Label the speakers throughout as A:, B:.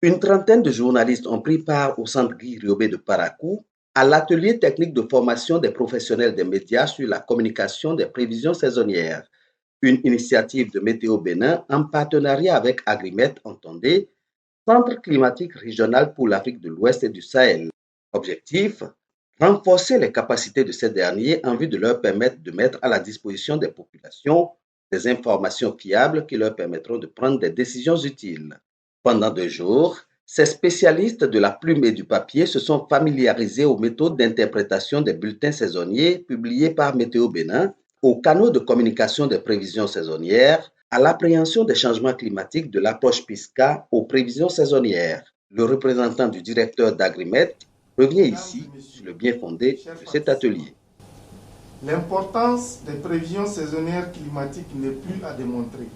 A: Une trentaine de journalistes ont pris part au centre Guy Riobé de Parakou à l'atelier technique de formation des professionnels des médias sur la communication des prévisions saisonnières, une initiative de Météo Bénin en partenariat avec Agrimet, entendez, Centre climatique régional pour l'Afrique de l'Ouest et du Sahel. Objectif, renforcer les capacités de ces derniers en vue de leur permettre de mettre à la disposition des populations des informations fiables qui leur permettront de prendre des décisions utiles. Pendant 2 jours, ces spécialistes de la plume et du papier se sont familiarisés aux méthodes d'interprétation des bulletins saisonniers publiés par Météo Bénin, aux canaux de communication des prévisions saisonnières, à l'appréhension des changements climatiques de l'approche PISCA aux prévisions saisonnières. Le représentant du directeur d'Agrimet revient
B: Mesdames
A: ici
B: et
A: sur
B: messieurs,
A: le bien fondé
B: chers
A: de cet
B: participants,
A: atelier.
B: l'importance des prévisions saisonnières climatiques n'est plus à démontrer.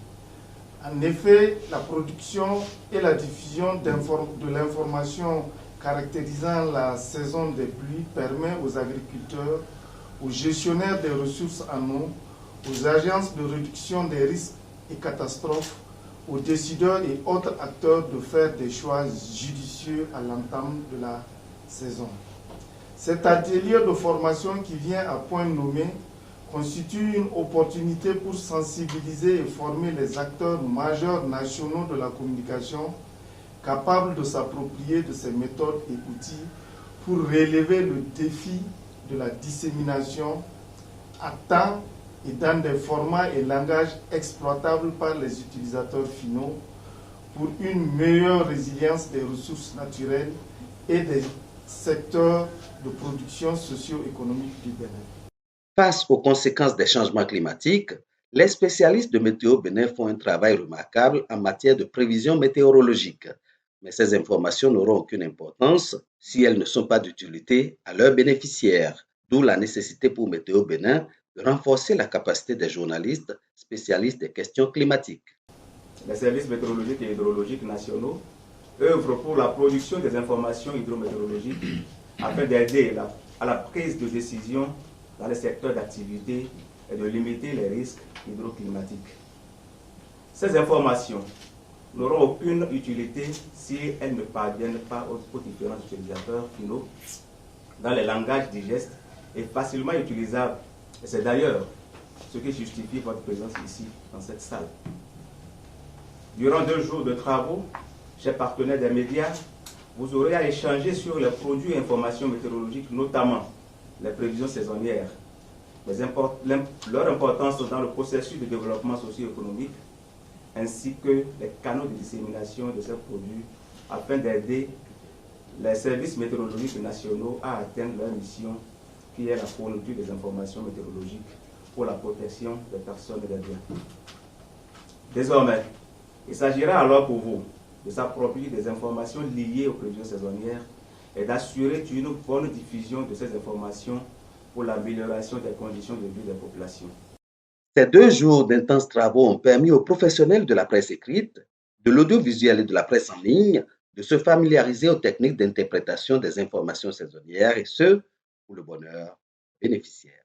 B: En effet, la production et la diffusion de l'information caractérisant la saison des pluies permet aux agriculteurs, aux gestionnaires des ressources en eau, aux agences de réduction des risques et catastrophes, aux décideurs et autres acteurs de faire des choix judicieux à l'entame de la saison. Cet atelier de formation qui vient à point nommé constitue une opportunité pour sensibiliser et former les acteurs majeurs nationaux de la communication capables de s'approprier de ces méthodes et outils pour relever le défi de la dissémination à temps et dans des formats et langages exploitables par les utilisateurs finaux pour une meilleure résilience des ressources naturelles et des secteurs de production socio-économique du Bénin.
A: Face aux conséquences des changements climatiques, les spécialistes de Météo Bénin font un travail remarquable en matière de prévision météorologique. Mais ces informations n'auront aucune importance si elles ne sont pas d'utilité à leurs bénéficiaires, d'où la nécessité pour Météo Bénin de renforcer la capacité des journalistes spécialistes des questions climatiques.
C: Les services météorologiques et hydrologiques nationaux œuvrent pour la production des informations hydrométéorologiques afin d'aider à la prise de décision dans les secteurs d'activité et de limiter les risques hydroclimatiques. Ces informations n'auront aucune utilité si elles ne parviennent pas aux différents utilisateurs finaux dans les langages digestes et facilement utilisables. Et c'est d'ailleurs ce qui justifie votre présence ici, dans cette salle. Durant 2 jours de travaux, chers partenaires des médias, vous aurez à échanger sur les produits et informations météorologiques, notamment les prévisions saisonnières, leur importance dans le processus de développement socio-économique, ainsi que les canaux de dissémination de ces produits afin d'aider les services météorologiques nationaux à atteindre leur mission qui est la fourniture des informations météorologiques pour la protection des personnes et des biens. Désormais, il s'agira alors pour vous de s'approprier des informations liées aux prévisions saisonnières et d'assurer une bonne diffusion de ces informations pour l'amélioration des conditions de vie des populations.
A: Ces 2 jours d'intenses travaux ont permis aux professionnels de la presse écrite, de l'audiovisuel et de la presse en ligne de se familiariser aux techniques d'interprétation des informations saisonnières et ce, pour le bonheur bénéficiaire.